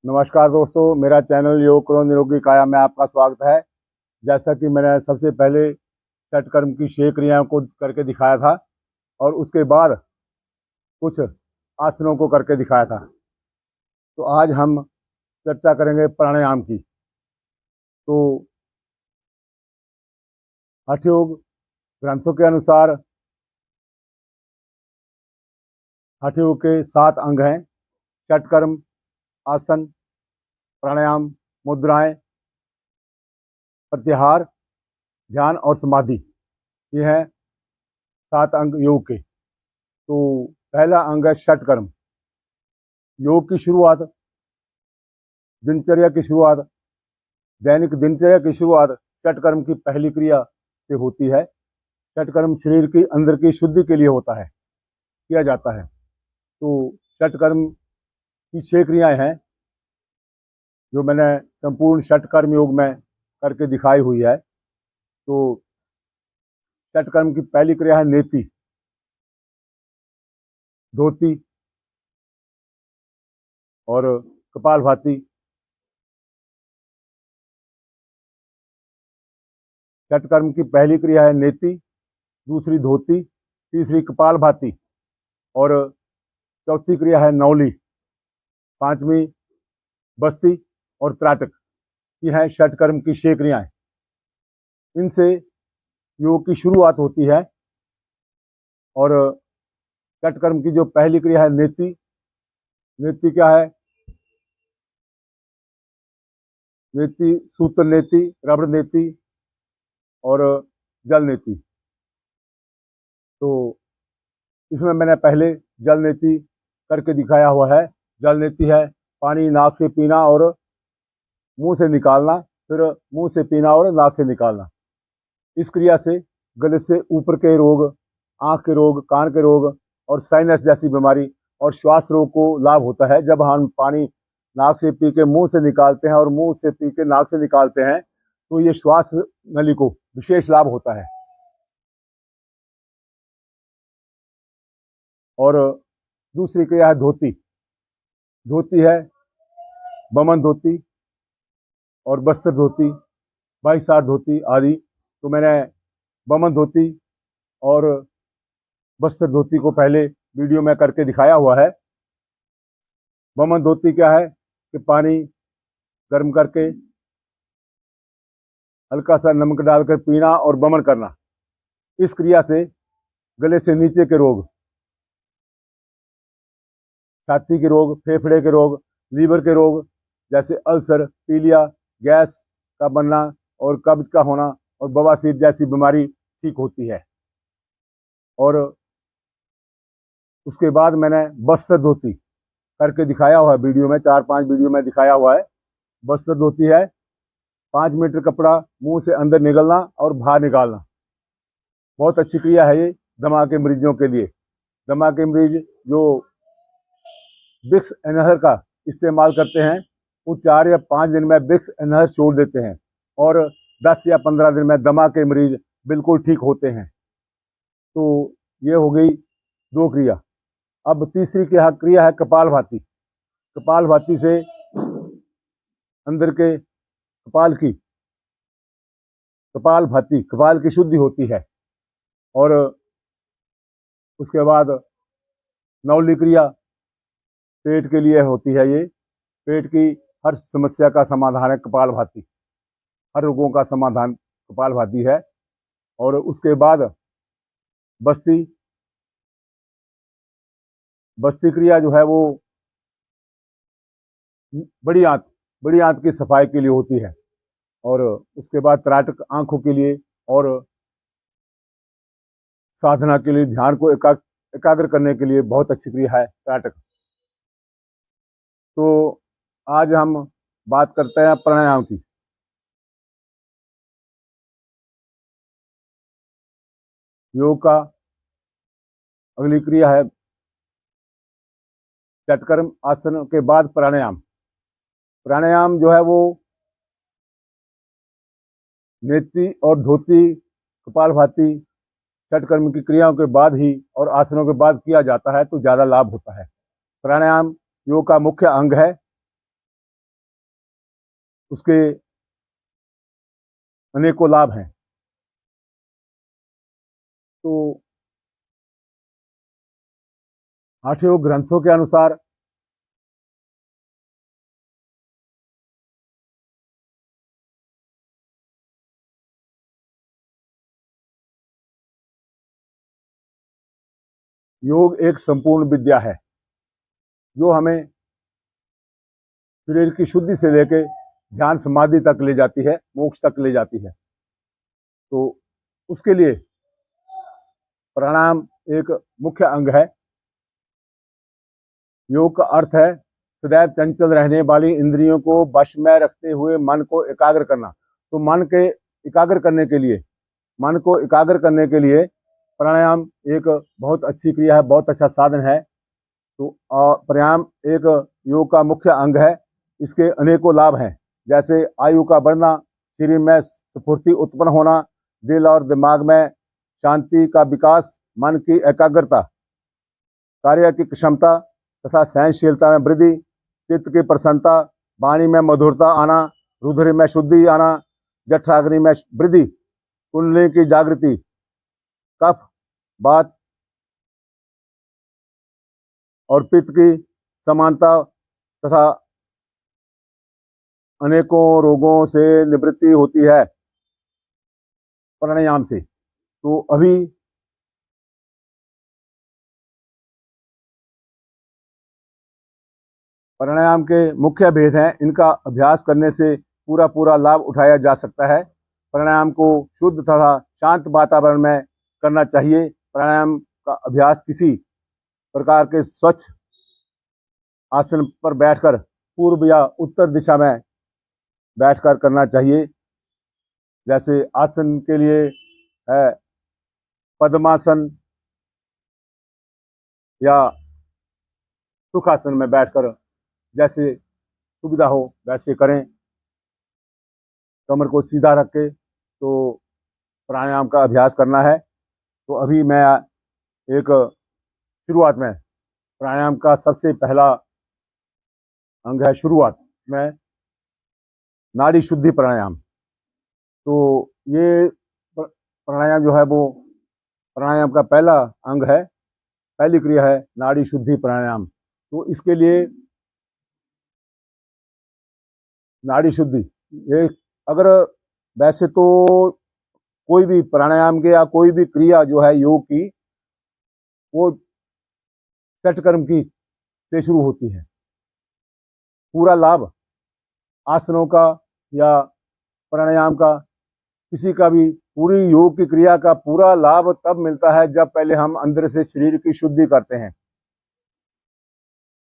नमस्कार दोस्तों, मेरा चैनल योग करो निरोगी काया में आपका स्वागत है। जैसा कि मैंने सबसे पहले षटकर्म की 6 क्रियाओं को करके दिखाया था और उसके बाद कुछ आसनों को करके दिखाया था, तो आज हम चर्चा करेंगे प्राणायाम की। तो हठ योग ग्रंथों के अनुसार हठ योग के 7 अंग हैं: षटकर्म, आसन, प्राणायाम, मुद्राएं, प्रत्याहार, ध्यान और समाधि। ये हैं 7 अंग योग के। तो पहला अंग है षटकर्म। योग की शुरुआत, दिनचर्या की शुरुआत, दैनिक दिनचर्या की शुरुआत षटकर्म की पहली क्रिया से होती है। षटकर्म शरीर की अंदर की शुद्धि के लिए होता है, किया जाता है। तो षटकर्म की 6 क्रियाएं हैं जो मैंने संपूर्ण षटकर्म योग में करके दिखाई हुई है। तो षटकर्म की पहली क्रिया है नेति, धोती और कपालभाति। षटकर्म की पहली क्रिया है नेति, दूसरी धोती, तीसरी कपालभाति और चौथी क्रिया है नौली, पांचवी बस्सी और त्राटक। ये हैं षटकर्म की 6 क्रियाएं। इनसे योग की शुरुआत होती है। और षटकर्म की जो पहली क्रिया है नेति, नेति क्या है? नेति, सूत्र नेति, रबड़ नेति और जल नेति। तो इसमें मैंने पहले जल नेति करके दिखाया हुआ है। जल नेति है पानी नाक से पीना और मुंह से निकालना, फिर मुंह से पीना और नाक से निकालना। इस क्रिया से गले से ऊपर के रोग, आंख के रोग, कान के रोग और साइनस जैसी बीमारी और श्वास रोग को लाभ होता है। जब हम पानी नाक से पी के मुंह से निकालते हैं और मुंह से पी के नाक से निकालते हैं, तो ये श्वास नली को विशेष लाभ होता है। और दूसरी क्रिया है धोती। धोती है बमन धोती और बस्तर धोती, बाईसार धोती आदि। तो मैंने बमन धोती और बस्तर धोती को पहले वीडियो में करके दिखाया हुआ है। बमन धोती क्या है कि पानी गर्म करके हल्का सा नमक डालकर पीना और बमन करना। इस क्रिया से गले से नीचे के रोग, छाती के रोग, फेफड़े के रोग, लीवर के रोग जैसे अल्सर, पीलिया, गैस का बनना और कब्ज का होना और बवासीर जैसी बीमारी ठीक होती है। और उसके बाद मैंने बस्तर धोती करके दिखाया हुआ है वीडियो में, 4-5 वीडियो में दिखाया हुआ है। बस्तर धोती है 5 मीटर कपड़ा मुंह से अंदर निकलना और बाहर निकालना। बहुत अच्छी क्रिया है ये दमा के मरीजों के लिए। दमा के मरीज जो विक्स इनहेलर का इस्तेमाल करते हैं, वो 4 या 5 दिन में विक्स इनहेलर छोड़ देते हैं और 10 या 15 दिन में दमा के मरीज बिल्कुल ठीक होते हैं। तो ये हो गई 2 क्रिया। अब तीसरी क्रिया है कपालभाति। कपालभाति से अंदर के कपाल की शुद्धि होती है। और उसके बाद नौली क्रिया पेट के लिए होती है। ये पेट की हर समस्या का समाधान है कपालभाति, हर रोगों का समाधान कपालभाति है। और उसके बाद बस्सी क्रिया जो है वो बड़ी आंत की सफाई के लिए होती है। और उसके बाद त्राटक आंखों के लिए और साधना के लिए, ध्यान को एकाग्र करने के लिए बहुत अच्छी क्रिया है त्राटक। तो आज हम बात करते हैं प्राणायाम की। योग का अगली क्रिया है षटकर्म आसन के बाद प्राणायाम। प्राणायाम जो है वो नेति और धोती, कपालभाति, षटकर्म की क्रियाओं के बाद ही और आसनों के बाद किया जाता है, तो ज़्यादा लाभ होता है। प्राणायाम योग का मुख्य अंग है। उसके अनेकों लाभ हैं। तो 8 ग्रंथों के अनुसार योग एक संपूर्ण विद्या है जो हमें शरीर की शुद्धि से लेकर ध्यान समाधि तक ले जाती है, मोक्ष तक ले जाती है। तो उसके लिए प्राणायाम एक मुख्य अंग है। योग का अर्थ है सदैव चंचल रहने वाली इंद्रियों को वश में रखते हुए मन को एकाग्र करना। तो मन को एकाग्र करने के लिए प्राणायाम एक बहुत अच्छी क्रिया है, बहुत अच्छा साधन है। तो प्राणायाम एक योग का मुख्य अंग है। इसके अनेकों लाभ हैं, जैसे आयु का बढ़ना, शरीर में स्फूर्ति उत्पन्न होना, दिल और दिमाग में शांति का विकास, मन की एकाग्रता, कार्य की क्षमता तथा सहनशीलता में वृद्धि, चित्त की प्रसन्नता, वाणी में मधुरता आना, रुधिर में शुद्धि आना, जठराग्नि में वृद्धि, कुंडली की जागृति, कफ, वात और पित्त की समानता तथा अनेकों रोगों से निवृत्ति होती है प्राणायाम से। तो अभी प्राणायाम के मुख्य भेद हैं। इनका अभ्यास करने से पूरा लाभ उठाया जा सकता है। प्राणायाम को शुद्ध तथा शांत वातावरण में करना चाहिए। प्राणायाम का अभ्यास किसी प्रकार के स्वच्छ आसन पर बैठकर पूर्व या उत्तर दिशा में बैठकर करना चाहिए। जैसे आसन के लिए है पद्मासन या सुखासन में बैठकर जैसे सुविधा हो वैसे करें। कमर को सीधा रख के तो प्राणायाम का अभ्यास करना है। तो अभी मैं एक शुरुआत में प्राणायाम का सबसे पहला अंग है शुरुआत में नाड़ी शुद्धि प्राणायाम। तो ये प्राणायाम जो है वो प्राणायाम का पहला अंग है, पहली क्रिया है नाड़ी शुद्धि प्राणायाम। तो इसके लिए नाड़ी शुद्धि ये अगर वैसे तो कोई भी प्राणायाम के या कोई भी क्रिया जो है योग की वो चटकर्म की से शुरू होती है। पूरा लाभ आसनों का या प्राणायाम का किसी का भी पूरी योग की क्रिया का पूरा लाभ तब मिलता है जब पहले हम अंदर से शरीर की शुद्धि करते हैं।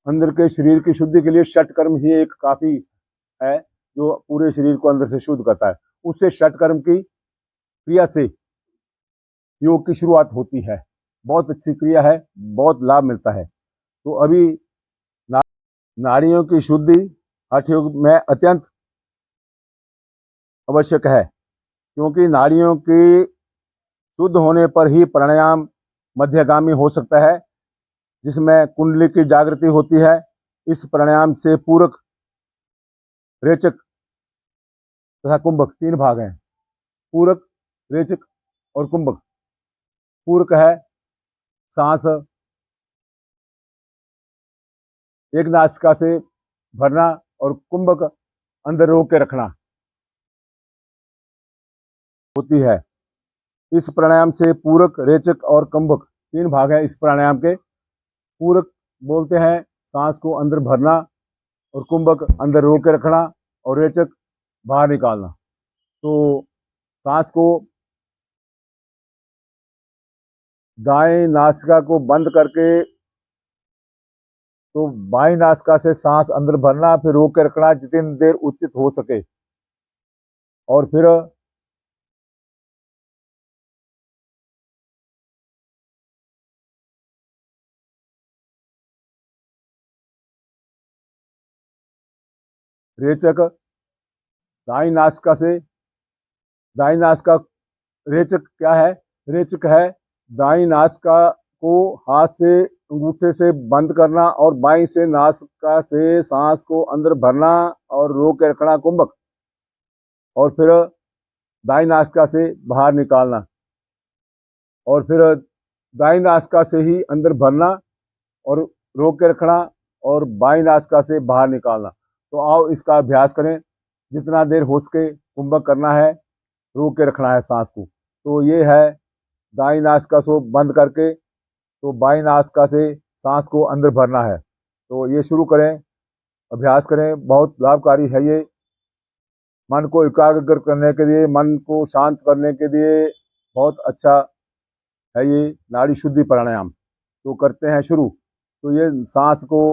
अंदर के शरीर की शुद्धि के लिए षटकर्म ही एक काफी है जो पूरे शरीर को अंदर से शुद्ध करता है। उससे षटकर्म की क्रिया से योग की शुरुआत होती है। बहुत अच्छी क्रिया है, बहुत लाभ मिलता है। तो अभी नाड़ियों की शुद्धि हठ योग में अत्यंत आवश्यक है, क्योंकि नाड़ियों की शुद्ध होने पर ही प्राणायाम मध्यगामी हो सकता है, जिसमें कुंडली की जागृति होती है। इस प्राणायाम से पूरक, रेचक तथा कुंभक 3 भाग हैं। पूरक, रेचक और कुंभक। पूरक है सांस एक नासिका से भरना और कुंभक अंदर रोक के रखना होती है। इस प्राणायाम से पूरक, रेचक और कुंभक 3 भाग हैं इस प्राणायाम के। पूरक बोलते हैं सांस को अंदर भरना और कुंभक अंदर रोक के रखना और रेचक बाहर निकालना। तो सांस को दाएं नासिका को बंद करके तो बाएं नासिका से सांस अंदर भरना, फिर रोक के रखना जितनी देर उचित हो सके, और फिर रेचक दाई नासिका से दाई नासिका रेचक क्या है? रेचक है दाई नासिका को हाथ से अंगूठे से बंद करना और बाई से नासिका से सांस को अंदर भरना और रोक के रखना कुंभक। और फिर दाईं नासिका से बाहर निकालना, और फिर दाईं नासिका से ही अंदर भरना और रोक के रखना, और बाईं नासिका से बाहर निकालना। तो आओ इसका अभ्यास करें। जितना देर हो सके कुंभक करना है, रोक के रखना है सांस को। तो ये है, दाईं नासिका से बंद करके तो बाईं नासिका से सांस को अंदर भरना है। तो ये शुरू करें, अभ्यास करें। बहुत लाभकारी है ये, मन को एकाग्र करने के लिए, मन को शांत करने के लिए बहुत अच्छा है ये नाड़ी शुद्धि प्राणायाम। तो करते हैं शुरू। तो ये सांस को,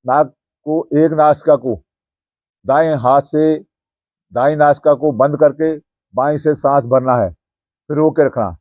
नाक को, एक नासिका को दाएं हाथ से दाईं नासिका को बंद करके बाईं से सांस भरना है, फिर रोक के रखना।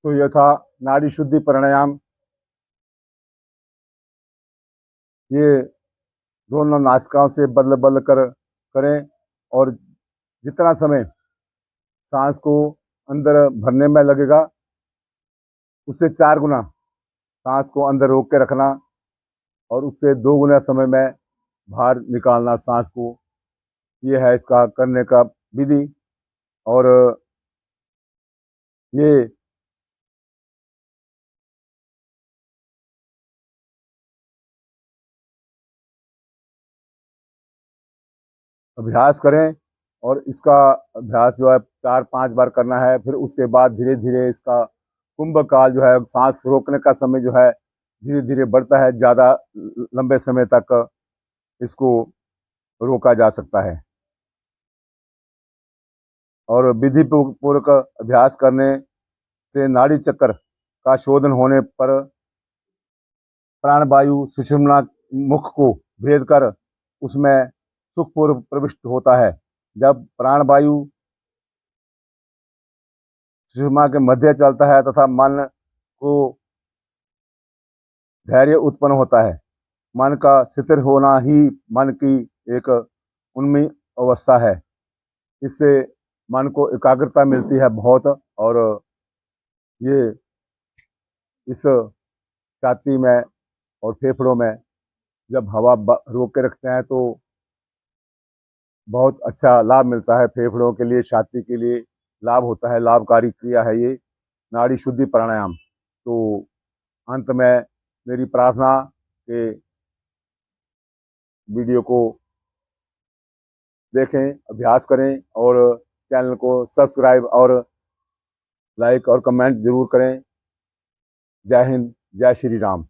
तो यह था नाड़ी शुद्धि प्राणायाम। ये दोनों नासिकाओं से बदल बदल कर करें, और जितना समय सांस को अंदर भरने में लगेगा, उससे 4 गुना सांस को अंदर रोक के रखना, और उससे 2 गुना समय में बाहर निकालना सांस को। ये है इसका करने का विधि। और ये अभ्यास करें, और इसका अभ्यास जो है 4-5 बार करना है। फिर उसके बाद धीरे धीरे इसका कुंभ काल जो है, सांस रोकने का समय जो है, धीरे धीरे बढ़ता है ज़्यादा लंबे समय तक। इसको रोका जा सकता है। और विधि पूर्वक अभ्यास करने से नाड़ी चक्र का शोधन होने पर प्राणवायु सुषुम्ना मुख को भेद कर उसमें सुखपूर्वक प्रविष्ट होता है। जब प्राणवायु सुषुम्ना के मध्य चलता है तथा मन को धैर्य उत्पन्न होता है। मन का स्थिर होना ही मन की एक उन्मी अवस्था है। इससे मन को एकाग्रता मिलती है बहुत। और ये इस छाती में और फेफड़ों में जब हवा रोक के रखते हैं तो बहुत अच्छा लाभ मिलता है। फेफड़ों के लिए, छाती के लिए लाभ होता है, लाभकारी क्रिया है ये नाड़ी शुद्धि प्राणायाम। तो अंत में मेरी प्रार्थना के वीडियो को देखें, अभ्यास करें और चैनल को सब्सक्राइब और लाइक और कमेंट जरूर करें। जय हिंद, जय श्री राम।